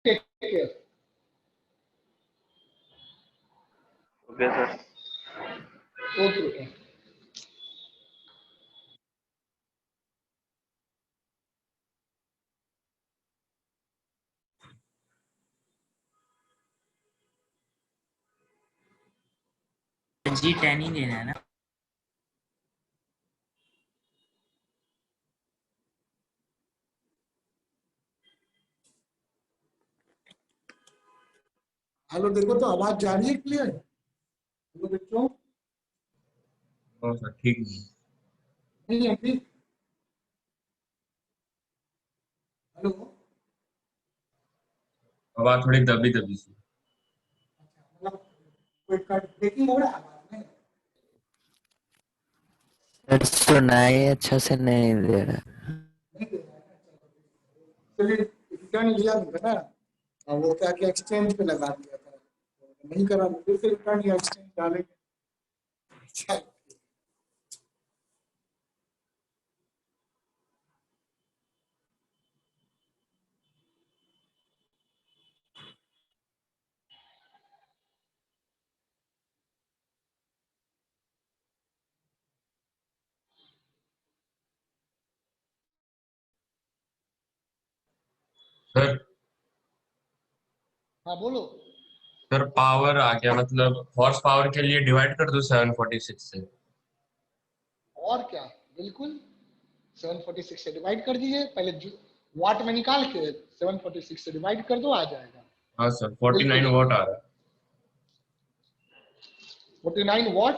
Take care. Okay sir. Okay बेटा। G10 ही लेना है ना? हेलो, देखो तो आवाज जा रही है क्लियर? हेलो बच्चों। सर ठीक नहीं है ठीक? हेलो। आवाज थोड़ी दबी दबी सी। मतलब कोई ब्रेकिंग हो रहा है आवाज में? सुनाई अच्छा से नहीं दे रहा। नहीं दे रहा है? चलिए रिटर्न लिया था ना, और वो क्या किया, एक्सचेंज पे लगा दिया था, नहीं करा, फिर से रिटर्न या एक्सचेंज डालेंगे। अच्छा, सर हाँ बोलो। सर पावर आ गया, मतलब हॉर्स पावर के लिए डिवाइड कर दो 746 से। और क्या, बिल्कुल 746 से डिवाइड कर दीजिए, पहले वाट में निकाल के 746 से डिवाइड कर दो, आ जाएगा। हाँ सर 49 वॉट आ रहा है। 49 वॉट।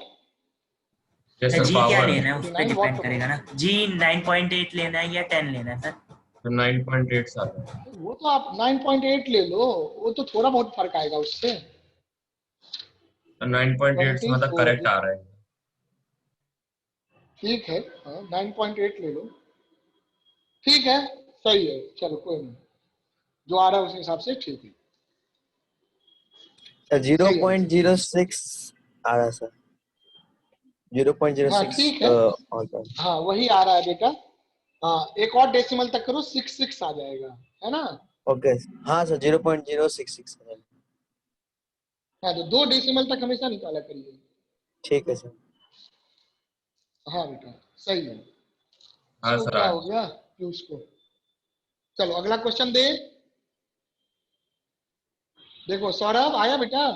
यस सर G क्या पावर लेना है उस पे 49 वॉट डिपेंड करेगा ना। G 9.8 लेना है या 10 लेना है सर? 9.8 आ रहा है। वो तो आप 9.8 ले लो, वो तो थोड़ा बहुत फर्क आएगा उससे। 9.8 से मतलब 24 करेक्ट आ रहा है। ठीक है, हाँ 9.8 ले लो, ठीक है, सही है, चलो कोई नहीं, जो आ रहा है उस हिसाब से ठीक है। जीरो सही है, पॉइंट ठीक जीरो है। सिक्स आ रहा सर। हाँ 0.06 ठीक है, हाँ वही आ रहा है बेटा। हाँ एक और डेसिमल तक करो, 66 आ जाएगा, है ना? ओके। हाँ सर 0.066 है। हाँ तो 2 डेसिमल तक हमेशा निकाला करिए। ठीक है सर। हाँ बेटा, सही है। हाँ तो सर क्या आ हो गया पीयूष को। चलो अगला क्वेश्चन दे। देखो सौरभ आया बेटा?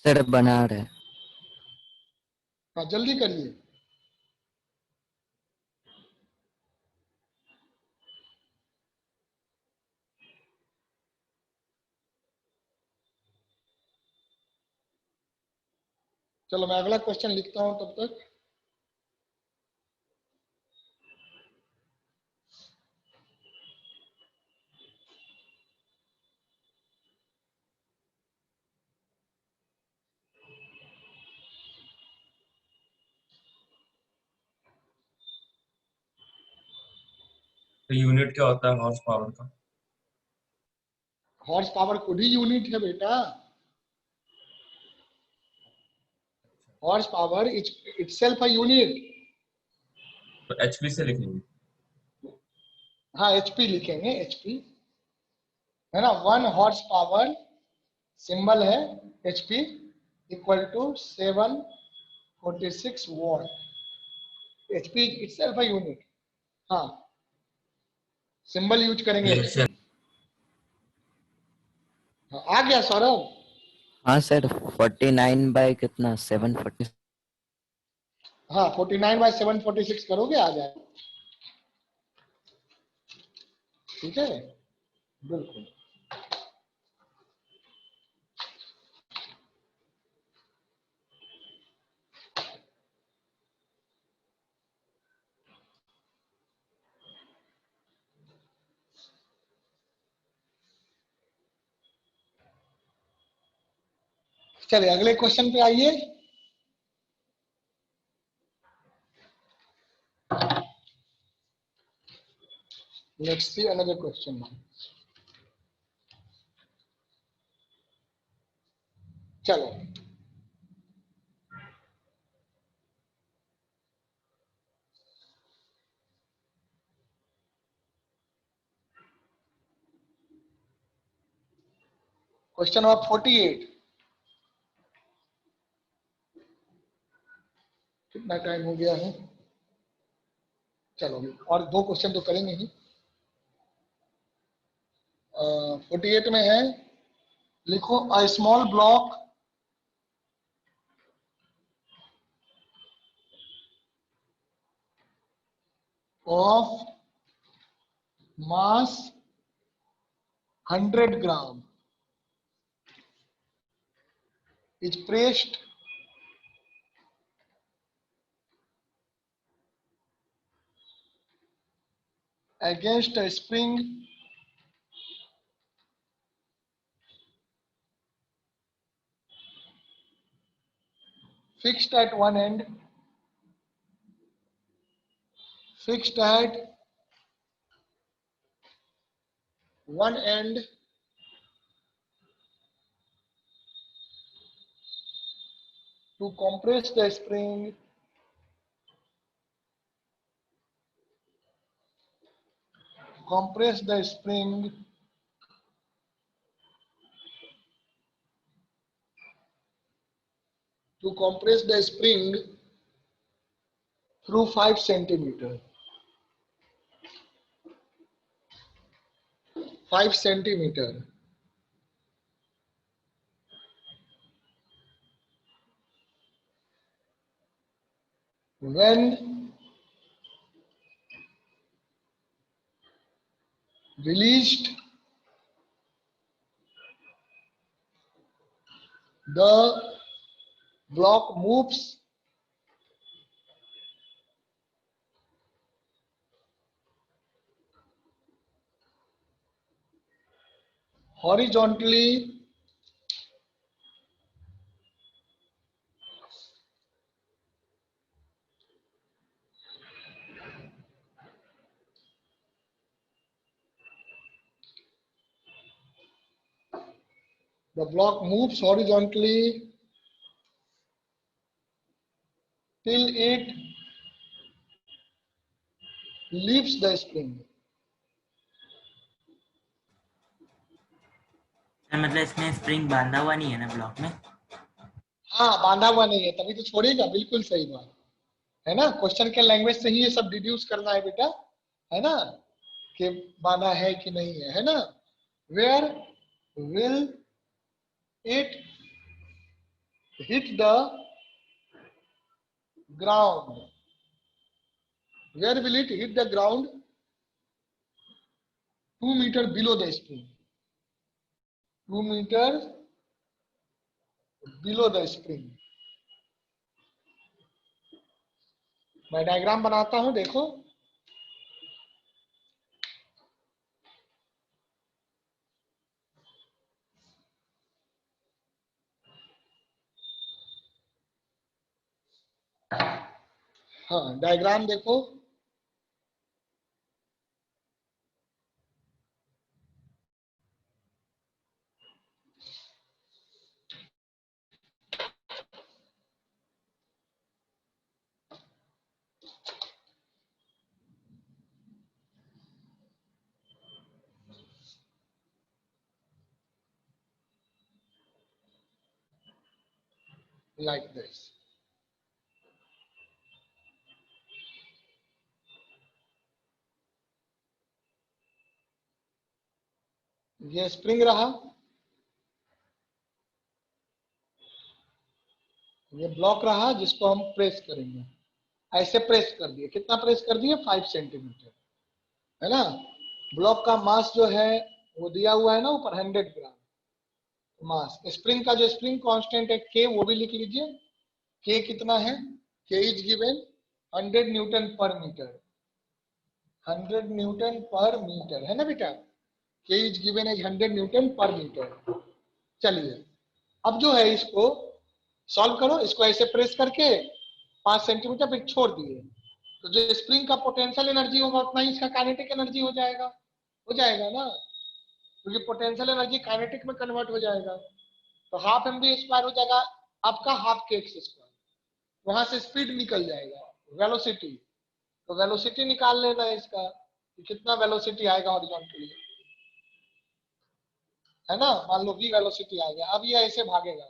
सर बना रहे। हाँ जल्दी करिए। चलो मैं अगला क्वेश्चन लिखता हूँ तब तक। तो यूनिट क्या होता है हॉर्स पावर का? हॉर्स पावर खुद ही यूनिट है बेटा। Horse power itself a unit. तो एचपी से लिखेंगे। हाँ एचपी लिखेंगे, एचपी है ना। 1 हॉर्स पावर सिंबल है HP equal to 746 watt. HP itself a unit. हाँ सिंबल यूज करेंगे एचपी। हाँ, आ गया सौरभ? हाँ सर 49 बाय कितना 740। हाँ 49/746 करोगे आ जाएगा। ठीक है, बिल्कुल। चलिए अगले क्वेश्चन पे आइए। Let's see another question. चलो क्वेश्चन नंबर 48। कितना टाइम हो गया है? चलो और 2 क्वेश्चन तो करेंगे ही। 48 में है, लिखो a small block of mass 100 gram is pressed against a spring fixed at one end, fixed at one end to compress the spring through 5 centimeter. 5 centimeter. When released, the block moves horizontally till it leaves the spring. मतलब इसमें spring बांधा हुआ नहीं है ना block में? हाँ, बांधा हुआ नहीं है, तभी तो छोड़ेगा। बिल्कुल सही बात है ना। क्वेश्चन के लैंग्वेज से ही ये सब डिड्यूस करना है बेटा, है ना, कि बांधा है कि नहीं है ना। Where will it hit the ground, where will it hit the ground 2 meter below the spring, 2 meter below the spring. मैं डायग्राम बनाता हूं, देखो। हाँ, डायग्राम देखो। like this. ये स्प्रिंग रहा, ये ब्लॉक रहा जिसको हम प्रेस करेंगे। ऐसे प्रेस कर दिए, कितना प्रेस कर दिए? 5 सेंटीमीटर, है ना। ब्लॉक का मास जो है वो दिया हुआ है ना ऊपर, 100 ग्राम मास। स्प्रिंग का जो स्प्रिंग कांस्टेंट है के, वो भी लिख लीजिए। के कितना है? के इज गिवन 100 न्यूटन पर मीटर, 100 न्यूटन पर मीटर, है ना बेटा। के इज गिवन एज 100 न्यूटन पर मीटर। चलिए अब जो है इसको सॉल्व करो। इसको ऐसे प्रेस करके 5 सेंटीमीटर पे छोड़ दिए, तो जो स्प्रिंग का पोटेंशियल एनर्जी होगा उतना ही इसका काइनेटिक एनर्जी हो जाएगा। हो जाएगा ना, क्योंकि पोटेंशियल एनर्जी काइनेटिक में कन्वर्ट हो जाएगा। तो हाफ mv स्क्वायर हो जाएगा आपका हाफ के एक्स स्क्वायर। वहां से स्पीड निकल जाएगा, वेलोसिटी। तो वेलोसिटी निकाल लेना है इसका कि कितना वेलोसिटी आएगा हॉरिजॉन्टली, है ना, मान लो v वेलोसिटी आ गया, अब ये ऐसे भागेगा,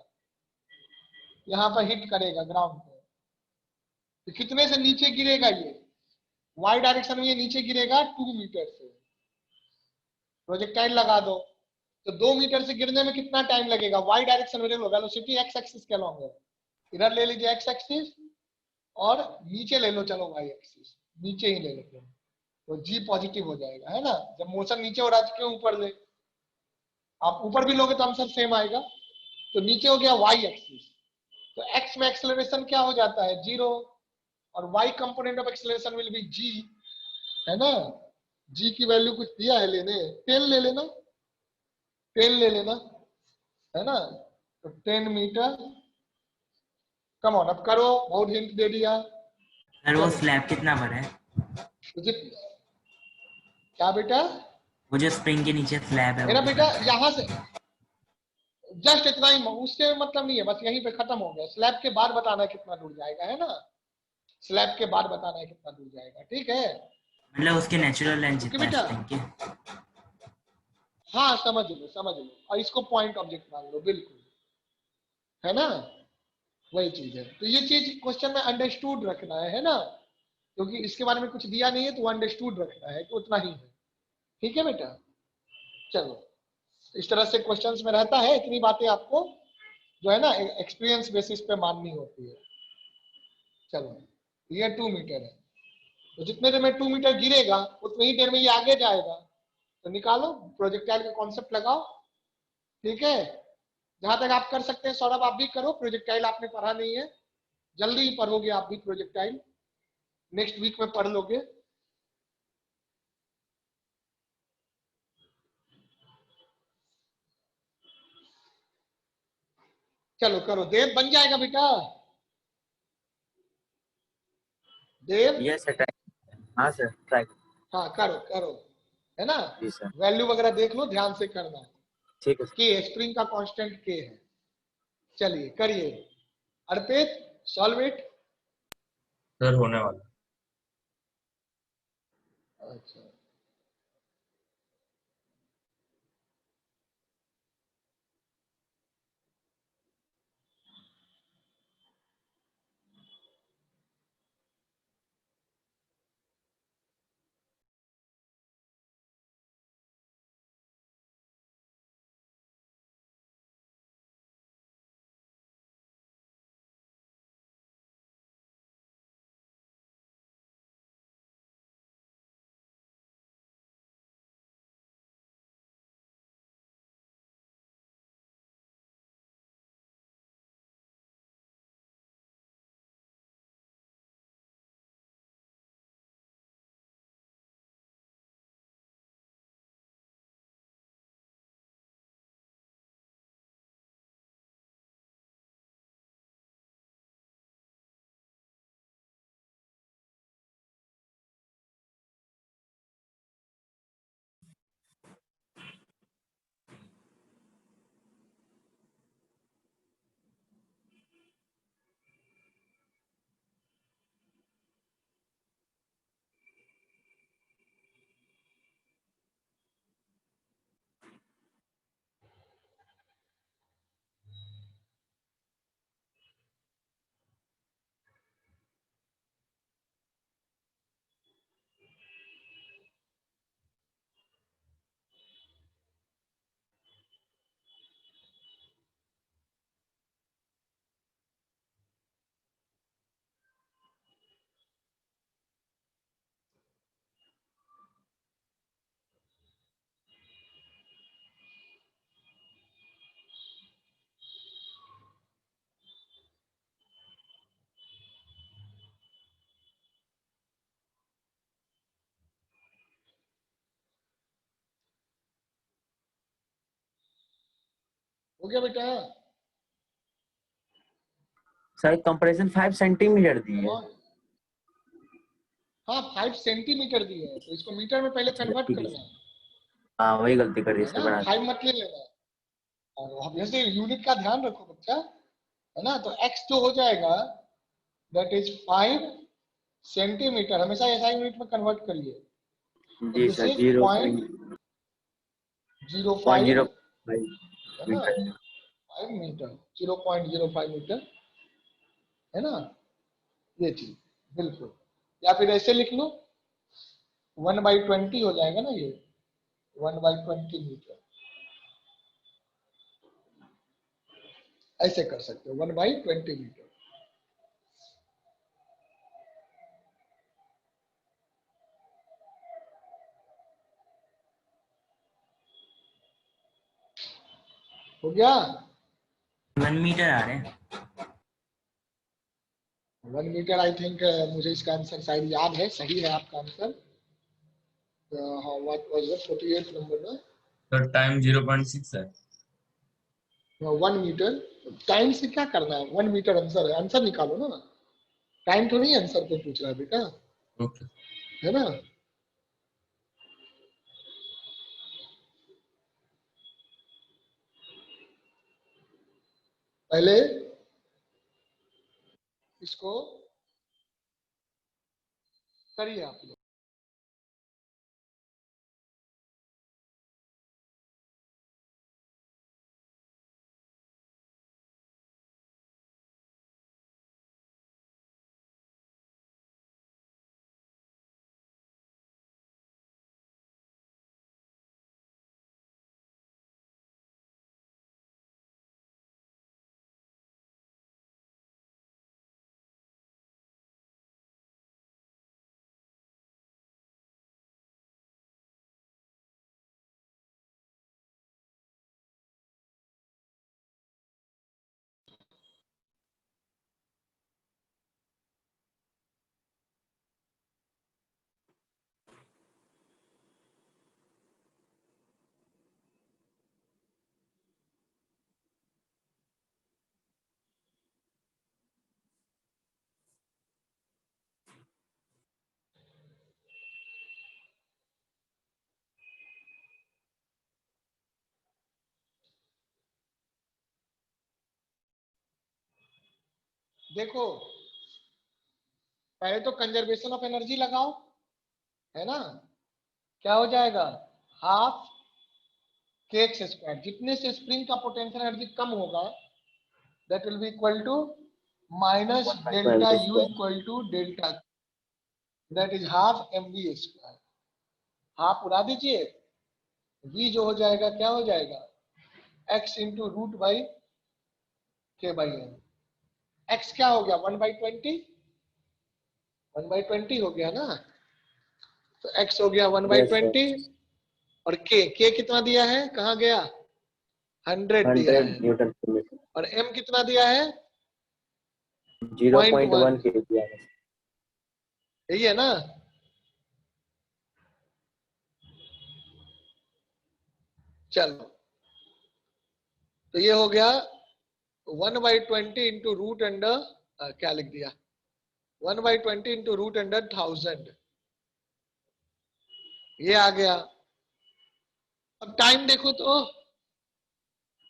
यहाँ पर हिट करेगा ग्राउंड पे, तो कितने से नीचे गिरेगा ये, y डायरेक्शन में ये नीचे गिरेगा 2 मीटर से, प्रोजेक्टाइल लगा दो, तो 2 मीटर से गिरने में कितना टाइम लगेगा, y डायरेक्शन में देखो वेलोसिटी x एक्सिस के अलॉन्ग है, इधर ले लीजिए x एक्सिस और नीचे ले लो, चलो y एक्सिस नीचे ही ले लो, तो g पॉजिटिव हो जाएगा, है ना, जब मोशन नीचे हो रहा है क्यों ऊपर ले, आप ऊपर भी लोगे तो आंसर सेम आएगा, तो नीचे हो गया y एक्सिस, तो x में एक्सेलरेशन क्या हो जाता है 0, और y component of acceleration will be g, है ना, g की वैल्यू कुछ दिया है लेने, 10 ले लेना, 10 ले लेना, है ना, तो 10 मीटर, कम ऑन अब करो, बहुत हिंट दे दिया, सर वो स्लैब कितना बड़ा है? मुझे क्या बेटा, वो जो स्प्रिंग के नीचे स्लैब है मेरा वो बेटा कितना बड़ा है? यहाँ से जस्ट इतना ही, उससे मतलब नहीं है, बस यहीं पे खत्म हो गया, स्लैब के बाद बताना है कितना दूर जाएगा, है ना, स्लैब के बाद बताना है कितना दूर जाएगा, ठीक है, मतलब उसके नेचुरल लेंथ ओके जितना है बेटा, स्प्रिंग के। हाँ समझ लो, और इसको पॉइंट ऑब्जेक्ट मान लो, बिल्कुल, है ना, वही चीज है, तो ये चीज क्वेश्चन में अंडरस्टूड रखना है ना, क्योंकि इसके बारे में कुछ दिया नहीं है तो अंडरस्टूड रखना है कि उतना ही है, ठीक है बेटा, चलो इस तरह से क्वेश्चंस में रहता है, इतनी बातें आपको जो है ना एक्सपीरियंस बेसिस पे माननी होती है, चलो ये 2 मीटर है, तो जितने देर में 2 मीटर गिरेगा उतनी ही देर में ये आगे जाएगा, तो निकालो प्रोजेक्टाइल का कॉन्सेप्ट लगाओ, ठीक है, जहां तक आप कर सकते हैं सौरभ आप भी करो, प्रोजेक्टाइल आपने पढ़ा नहीं है, जल्दी ही पढ़ोगे आप भी प्रोजेक्टाइल, नेक्स्ट वीक में पढ़ लोगे, चलो करो, देव बन जाएगा बेटा, देव, यस सर ट्राई। हाँ सर ट्राई। हाँ करो करो, है ना, जी सर। वैल्यू वगैरह देख लो, ध्यान से करना, ठीक है सर। के स्प्रिंग का कांस्टेंट के है, चलिए करिए, अर्पित सॉल्व इट, सर होने वाला। अच्छा हो गया बेटा, सर कंप्रेशन 5 सेंटीमीटर दी है। कौन, हाँ 5 सेंटीमीटर दी है, तो इसको मीटर में पहले अच्छा कन्वर्ट ठीक है करना सर। हाँ वही गलती करी है इसके ना, बना। 5 मत ले लेना, और ऑब्वियसली यूनिट का ध्यान रखो बच्चा, है ना, तो x जो हो जाएगा दैट इज 5 सेंटीमीटर, हमेशा ऐसा यूनिट में कन्वर्ट करिए, तो जी दिस सर इज 0.05 0.05 है ना, 5 मीटर, 0.05 मीटर, है ना, ये चीज बिल्कुल। या फिर ऐसे लिख लो 1/20 हो जाएगा ना, ये 1/20 मीटर, ऐसे कर सकते हो 1/20 मीटर। हो गया, 1 मीटर आ रहे हैं। 1 मीटर। आई थिंक मुझे इसका आंसर शायद याद है, सही है आपका आंसर। हाँ, व्हाट वाज द 48 नंबर ना, तो टाइम 0.6 है। 1 मीटर। टाइम से क्या करना है, 1 मीटर आंसर है, आंसर निकालो ना, टाइम तो नहीं आंसर को पूछ रहा है बेटा, ओके। है ना। पहले इसको करिए आप लोग। देखो पहले तो कंजर्वेशन ऑफ एनर्जी लगाओ, है ना, क्या हो जाएगा, हाफ के एक्स स्क्वायर, जितने से स्प्रिंग का पोटेंशियल एनर्जी कम होगा that will be equal to minus delta u equal to delta, that is half mv square. Half उड़ा दीजिए, v जो हो जाएगा क्या हो जाएगा, x इंटू रूट बाई के बाई एन। x क्या हो गया 1/20, 1/20 हो गया ना, तो x हो गया 1/20 और k कितना दिया है, कहाँ गया, 100 दिया है, न्यूटन पर मीटर, और m कितना दिया है 0.1 0.1, kg है। यही है ना। चलो तो ये हो गया 1/20 इंटू रूट अंडर, क्या लिख दिया, 1/20 इंटू रूट अंडर 1000, ये आ गया। अब टाइम देखो तो,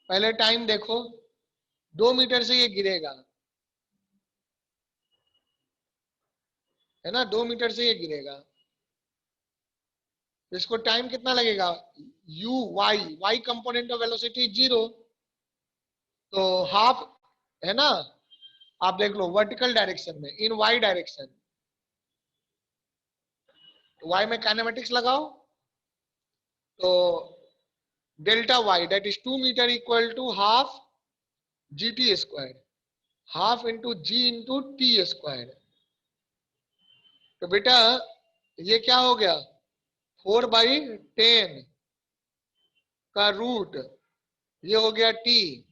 पहले टाइम देखो, 2 मीटर से ये गिरेगा, है ना, 2 मीटर से ये गिरेगा, तो इसको टाइम कितना लगेगा, u y component of velocity 0, तो हाफ, है ना, आप देख लो वर्टिकल डायरेक्शन में, इन y डायरेक्शन, y में काइनेमेटिक्स लगाओ, तो delta y that is 2 metre equal to half gt square, half into g into t square. तो बेटा ये क्या हो गया, 4/10 का रूट, ये हो गया t,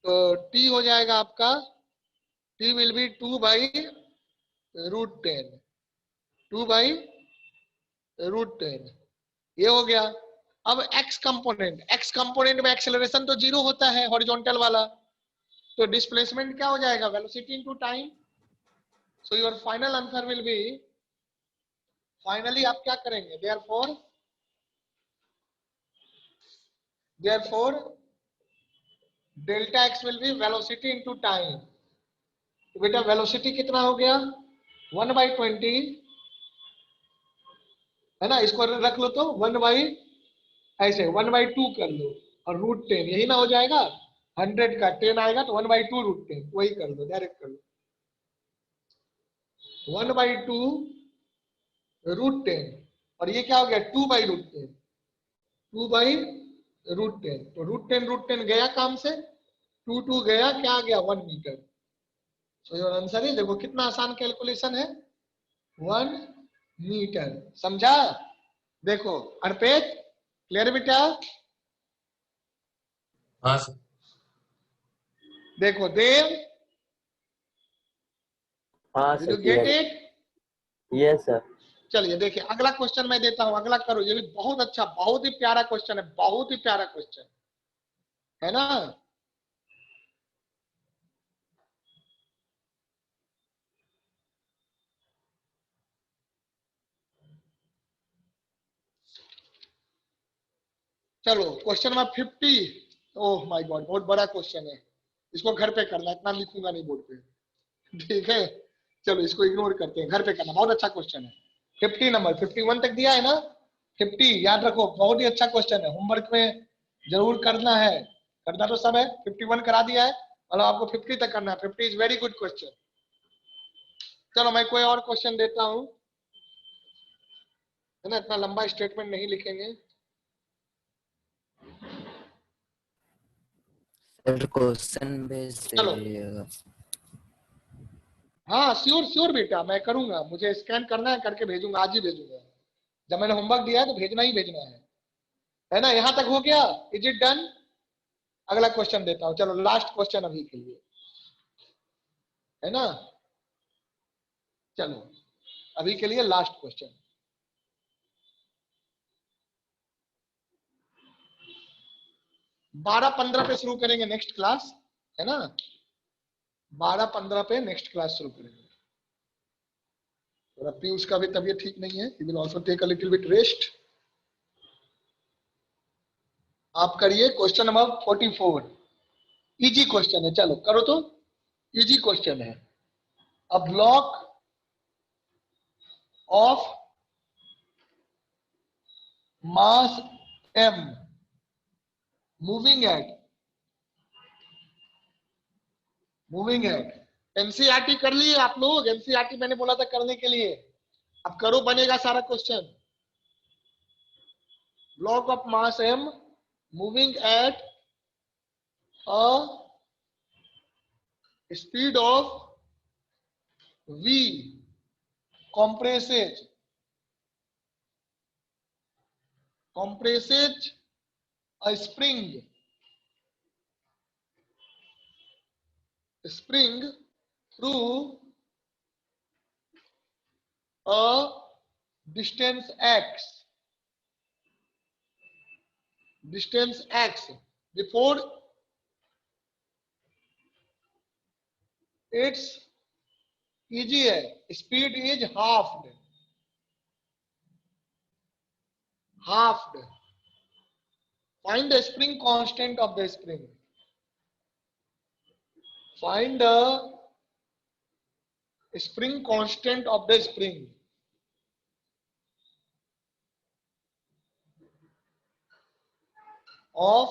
तो t हो जाएगा आपका, t विल बी 2/√10, 2/√10, ये हो गया। अब x कंपोनेंट में एक्सेलरेशन तो 0 होता है हॉरिजॉन्टल वाला, तो डिस्प्लेसमेंट क्या हो जाएगा, velocity into time. So your final answer will be, finally आप क्या करेंगे, therefore delta x will be velocity into time. तो बेटा वेलोसिटी कितना हो गया 1/20, है ना, इसको रख लो तो 1 बाई, ऐसे 1/2 कर लो, और √10, यही ना हो जाएगा। 100 का 10 आएगा तो 1/2 √10, वही कर लो, डायरेक्ट कर लो। 1/2 √10, और ये क्या हो गया 2/√10, 2/√10, तो √10 गया काम से, 2 गया, क्या आ गया 1 मीटर। सो योर आंसर है, देखो कितना आसान कैलकुलेशन है, 1 मीटर। समझा? देखो अर्पित, क्लियर बेटा? हाँ सर। देखो देव, हाँ did sir, you get clear. It? Yes sir. चलिए देखिए अगला क्वेश्चन मैं देता हूं, अगला करो, ये भी बहुत अच्छा, बहुत ही प्यारा क्वेश्चन है, बहुत ही प्यारा क्वेश्चन है ना। चलो question number 50। Oh my God, बहुत बड़ा क्वेश्चन है, इसको घर पे करना, इतना लिखूंगा नहीं बोर्ड पे, ठीक है। चलो इसको इग्नोर करते हैं, घर पे करना, बहुत अच्छा क्वेश्चन है। 50 नंबर, 51 तक दिया है ना, 50 याद रखो, बहुत ही अच्छा क्वेश्चन है, होमवर्क में जरूर करना है, करना तो सब है। 51 करा दिया है, मतलब आपको 50 तक करना है। 50 इज वेरी गुड क्वेश्चन। चलो मैं कोई और क्वेश्चन देता हूं, है ना, इतना लंबा स्टेटमेंट नहीं लिखेंगे। सर क्वेश्चन भेज चलो दीजिएगा। हाँ श्योर श्योर बेटा, मैं करूंगा, मुझे स्कैन करना है, करके भेजूंगा, आज ही भेजूंगा। जब मैंने होमवर्क दिया है तो भेजना ही भेजना है ना। यहां तक हो गया, इज इट डन? अगला क्वेश्चन देता हूं, चलो लास्ट क्वेश्चन अभी के लिए, है ना। चलो अभी के लिए लास्ट क्वेश्चन। 12-15 पे शुरू करेंगे नेक्स्ट क्लास, है ना। 12-15 पे नेक्स्ट क्लास शुरू करेंगे। और पीयूष का भी तबीयत ठीक नहीं है, he will also take a little bit rest. आप करिए क्वेश्चन नंबर 44, इजी क्वेश्चन है, चलो करो तो। इजी क्वेश्चन है। A block of mass m moving at NCERT कर लिए आप लोग? एनसीईआरटी मैंने बोला था करने के लिए, अब करो, बनेगा सारा question. Block of mass m moving at a speed of v compresses a spring through a distance x before its EGA speed is halved. Find the spring constant of the spring. Find the spring constant of the spring. Of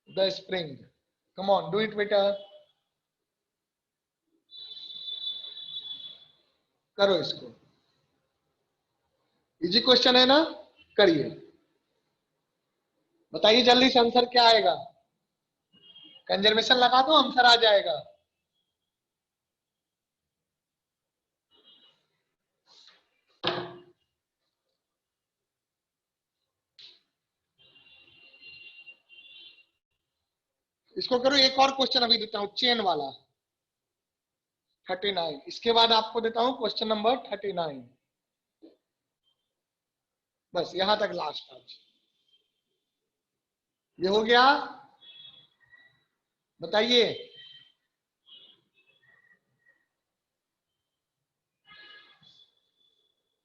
the spring. Come on, do it बेटा, करो इसको। Easy question है ना, करिए, बताइए जल्दी से answer क्या आएगा। कंजर्वेशन लगा दो, आंसर आ जाएगा। इसको करो, एक और क्वेश्चन अभी देता हूं, चेन वाला 39, इसके बाद आपको देता हूं क्वेश्चन नंबर 39। बस यहां तक लास्ट आज, ये हो गया। बताइए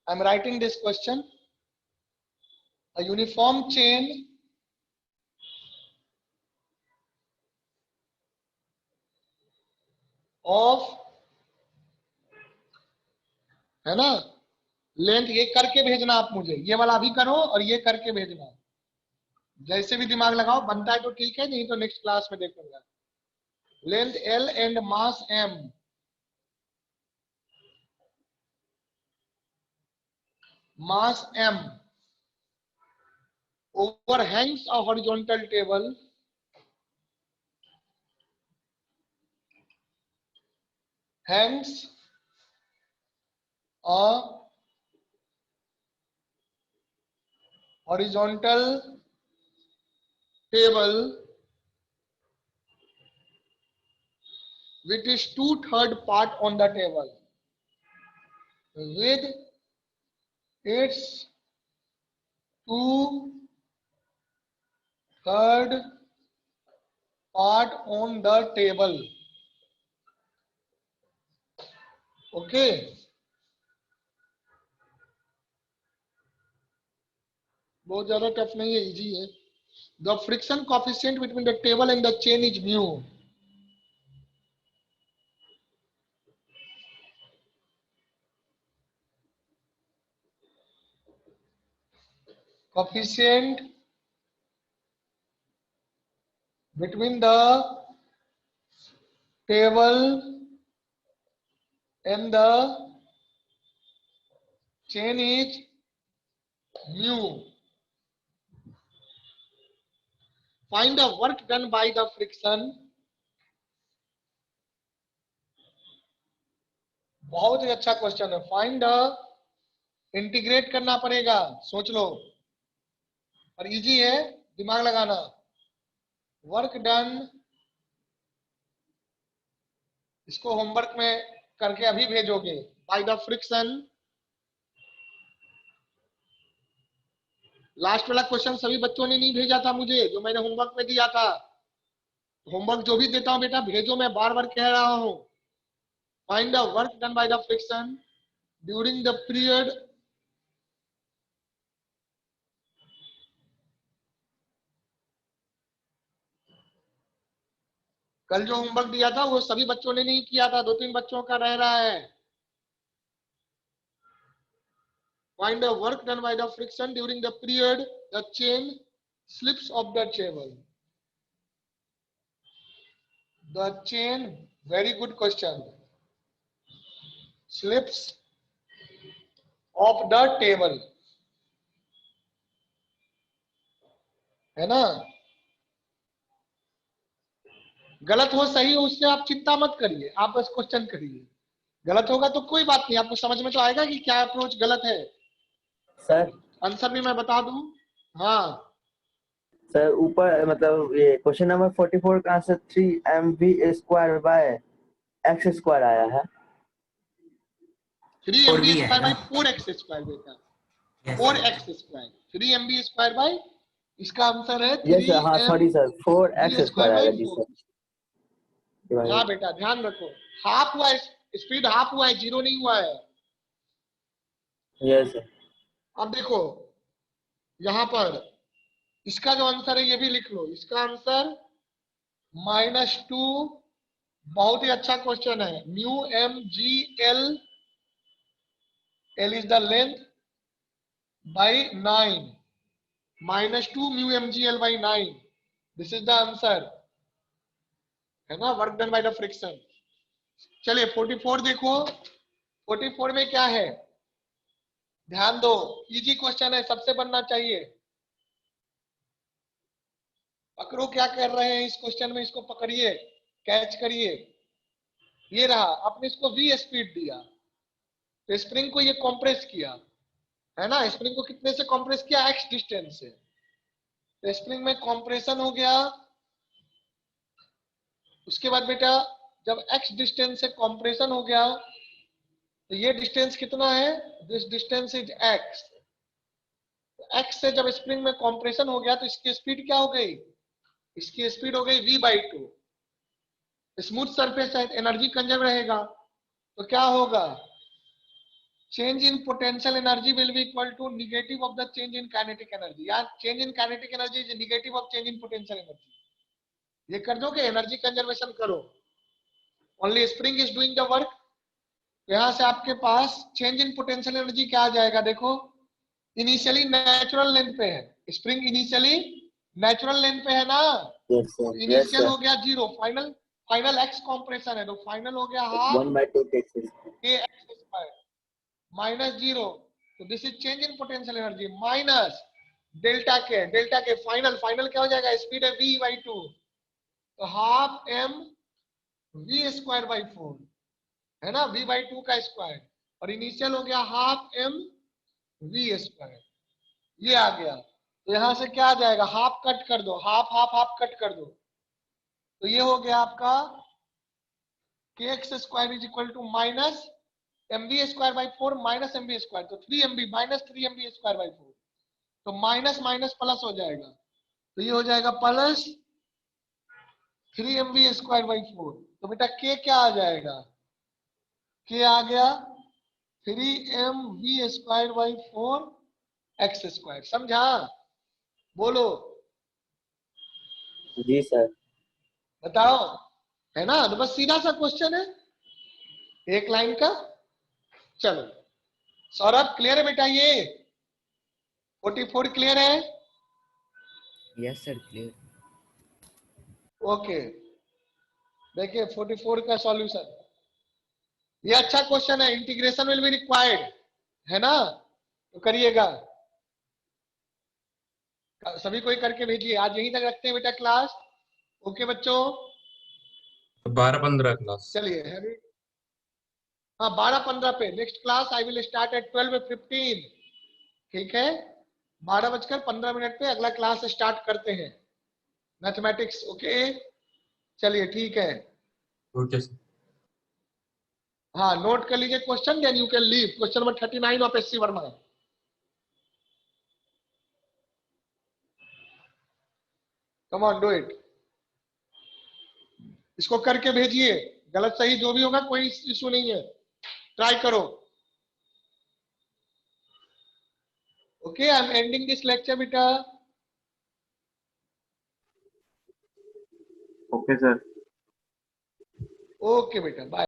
I am writing this question, a uniform chain of, है ना, लेंथ ये करके भेजना आप मुझे, ये वाला भी करो और ये करके भेजना, जैसे भी दिमाग लगाओ, बनता है तो ठीक है, नहीं तो नेक्स्ट क्लास में देखूंगा। Length L and mass M, mass M overhangs a horizontal table hangs a horizontal table which is 2/3 part on the table with its 2/3 part on the table. Okay, बहुत ज्यादा टफ नहीं है, easy है। The friction coefficient between the table and the chain is mu. Coefficient between the table and the chain is mu. Find the work done by the friction. बहुत ही अच्छा question है। Find the, integrate करना पड़ेगा, सोच लो, और easy है, दिमाग लगाना। वर्क डन, इसको होमवर्क में करके अभी भेजोगे। बाय द फ्रिक्शन, लास्ट वाला क्वेश्चन सभी बच्चों ने नहीं भेजा था मुझे, जो मैंने होमवर्क में दिया था। होमवर्क जो भी देता हूं बेटा भेजो, मैं बार बार कह रहा हूं। Find the work done by the friction during the period कल जो होमवर्क दिया था वो सभी बच्चों ने नहीं किया था, 2-3 बच्चों का रह रहा है। Find the work done by the friction during the period the chain slips of the table. The chain, very good question, slips of the table, है ना। गलत हो सही हो उससे आप चिंता मत करिए, आप बस क्वेश्चन करिए। गलत होगा तो कोई बात नहीं, आपको समझ में तो आएगा कि क्या अप्रोच गलत है। सर आंसर भी मैं बता दूं। हाँ सर, ऊपर मतलब ये क्वेश्चन नंबर 44 का answer 3mv² bye x square आया है। 3mv भी स्क्वायर बाई आएगा। 4x स्क्वायर बेटा, Yes, 4x square, 3mv square by, इसका आंसर है यस सर, हाँ sorry sir, 4x 3mv square square by आएगा जी 4। सर। हाँ बेटा ध्यान रखो, हाफ हुआ है, स्पीड हाफ हुआ है, जीरो नहीं हुआ है। Yes sir. अब देखो यहां पर इसका जो आंसर है ये भी लिख लो, इसका आंसर -2। बहुत ही अच्छा क्वेश्चन है। Mu m g l, l is the length, by 9, -2 mu m g l by 9, this is the answer, है ना, work done by the friction. चलिए 44 देखो, 44 में क्या है, ध्यान दो, इजी क्वेश्चन है, सबसे बनना चाहिए। पकड़ो क्या कर रहे हैं इस क्वेश्चन में, इसको पकड़िए, कैच करिए। ये रहा, आपने इसको v स्पीड दिया, तो स्प्रिंग को ये कंप्रेस किया, है ना, स्प्रिंग को कितने से कंप्रेस किया, x डिस्टेंस से, तो स्प्रिंग में कंप्रेशन हो गया। उसके बाद बेटा जब x डिस्टेंस से कंप्रेशन हो गया, तो ये डिस्टेंस कितना है, this distance is x। x से जब स्प्रिंग में कंप्रेशन हो गया तो इसकी स्पीड क्या हो गई, इसकी स्पीड हो गई v/2। स्मूथ सरफेस है, एनर्जी कंजर्व रहेगा, तो क्या होगा, change in potential energy will be equal to negative of the change in kinetic energy, या change in kinetic energy is negative of change in potential energy. ये कर दो कि एनर्जी कंजर्वेशन करो, only spring is doing the work, तो यहाँ से आपके पास चेंज इन पोटेंशियल एनर्जी क्या आ जाएगा, देखो इनिशियली नेचुरल लेंथ पे है, स्प्रिंग इनिशियली नेचुरल लेंथ पे है ना, यस सर, यस इनिशियल हो सर, गया 0, फाइनल फाइनल एक्स कॉम्प्रेशन है तो फाइनल हो गया हाफ 1/2 kx के एक्स स्क्वायर माइनस 0, तो this is change in potential energy minus delta के फाइनल क्या हो जाएगा, स्पीड है v/2, तो half m v square by 4 है ना, v/2 का स्क्वायर, और इनिशियल हो गया हाफ m v स्क्वायर, ये आ गया। तो यहां से क्या आ जाएगा, हाफ कट कर दो, हाफ कट कर दो, तो ये हो गया आपका kx square is equal to minus mv square by 4 minus mv square, तो 3mv minus 3mv square by 4, तो माइनस माइनस प्लस हो जाएगा, तो ये हो जाएगा प्लस 3mv स्क्वायर बाई 4, तो बेटा k क्या आ जाएगा, k आ गया 3mv square by 4 x square, समझा, बोलो जी सर। बताओ, है ना, तो बस सीधा सा क्वेश्चन है एक लाइन का। चलो सौरभ क्लियर है बेटा, ये 44 क्लियर है, यस सर क्लियर। ओके। देखिए 44 का सॉल्यूशन, ये अच्छा क्वेश्चन है, इंटीग्रेशन विल बी रिक्वायर्ड, है ना, तो करिएगा सभी कोई करके भेजिए, आज यहीं तक रखते हैं बेटा क्लास, ओके बच्चों, 12-15 क्लास। चलिए हैवी, हाँ 12-15 पे next class I will start at 12:15, ठीक है, 12:15 पे अगला क्लास स्टार्ट करते हैं मैथमेटिक्स, ओके, चलिए ठीक है, ओके सर। हाँ नोट कर लीजिए question, then you can leave, question number 39 of SC Verma, come on do it, इसको करके भेजिए, गलत सही जो भी होगा कोई इशू नहीं है, ट्राई करो, okay, I am ending this lecture बेटा, ओके सर। ओके बेटा बाय।